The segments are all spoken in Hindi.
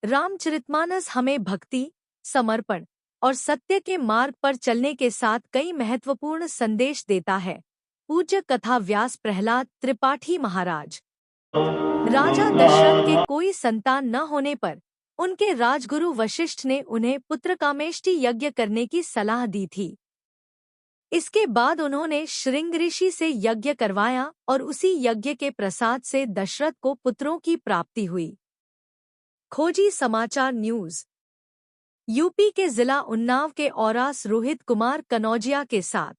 रामचरितमानस हमें भक्ति, समर्पण और सत्य के मार्ग पर चलने के साथ कई महत्वपूर्ण संदेश देता है। पूज्य कथा व्यास प्रहलाद त्रिपाठी महाराज। राजा दशरथ के कोई संतान न होने पर उनके राजगुरु वशिष्ठ ने उन्हें पुत्रकामेष्टि यज्ञ करने की सलाह दी थी। इसके बाद उन्होंने श्रृंग ऋषि से यज्ञ करवाया और उसी यज्ञ के प्रसाद से दशरथ को पुत्रों की प्राप्ति हुई। खोजी समाचार न्यूज। यूपी के जिला उन्नाव के औरास रोहित कुमार कनौजिया के साथ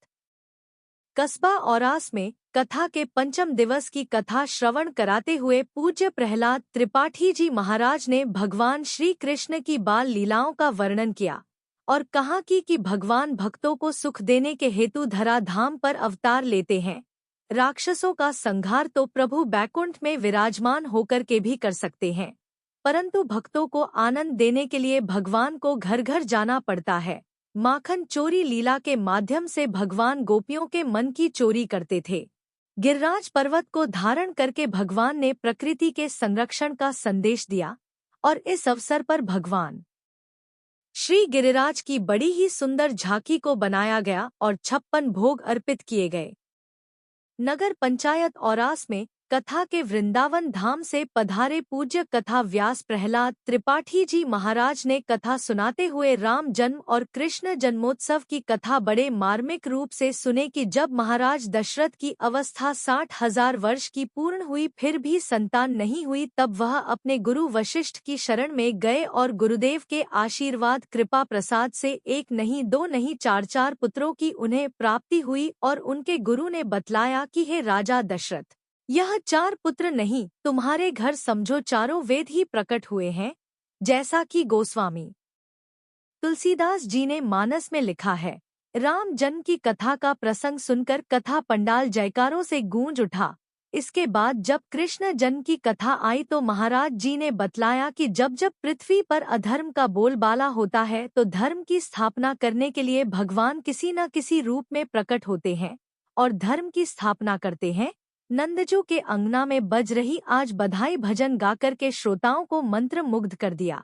कस्बा औरास में कथा के पंचम दिवस की कथा श्रवण कराते हुए पूज्य प्रहलाद त्रिपाठी जी महाराज ने भगवान श्री कृष्ण की बाल लीलाओं का वर्णन किया और कहा कि भगवान भक्तों को सुख देने के हेतु धराधाम पर अवतार लेते हैं। राक्षसों का संहार तो प्रभु बैकुंठ में विराजमान होकर के भी कर सकते हैं, परंतु भक्तों को आनंद देने के लिए भगवान को घर घर जाना पड़ता है। माखन चोरी लीला के माध्यम से भगवान गोपियों के मन की चोरी करते थे। गिरिराज पर्वत को धारण करके भगवान ने प्रकृति के संरक्षण का संदेश दिया और इस अवसर पर भगवान श्री गिरिराज की बड़ी ही सुंदर झांकी को बनाया गया और 56 भोग अर्पित किए गए। नगर पंचायत औरास में कथा के वृंदावन धाम से पधारे पूज्य कथा व्यास प्रहलाद त्रिपाठी जी महाराज ने कथा सुनाते हुए राम जन्म और कृष्ण जन्मोत्सव की कथा बड़े मार्मिक रूप से सुने कि जब महाराज दशरथ की अवस्था 60,000 वर्ष की पूर्ण हुई फिर भी संतान नहीं हुई, तब वह अपने गुरु वशिष्ठ की शरण में गए और गुरुदेव के आशीर्वाद कृपा प्रसाद से एक नहीं दो नहीं चार पुत्रों की उन्हें प्राप्ति हुई और उनके गुरु ने बतलाया कि हे राजा दशरथ, यह 4 पुत्र नहीं, तुम्हारे घर समझो चारों वेद ही प्रकट हुए हैं, जैसा कि गोस्वामी तुलसीदास जी ने मानस में लिखा है। राम जन्म की कथा का प्रसंग सुनकर कथा पंडाल जयकारों से गूंज उठा। इसके बाद जब कृष्ण जन्म की कथा आई तो महाराज जी ने बतलाया कि जब जब पृथ्वी पर अधर्म का बोलबाला होता है तो धर्म की स्थापना करने के लिए भगवान किसी न किसी रूप में प्रकट होते हैं और धर्म की स्थापना करते हैं। नंदजू के अंगना में बज रही आज बधाई भजन गाकर के श्रोताओं को मंत्र मुग्ध कर दिया।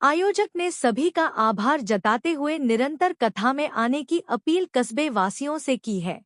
आयोजक ने सभी का आभार जताते हुए निरंतर कथा में आने की अपील कस्बे वासियों से की है।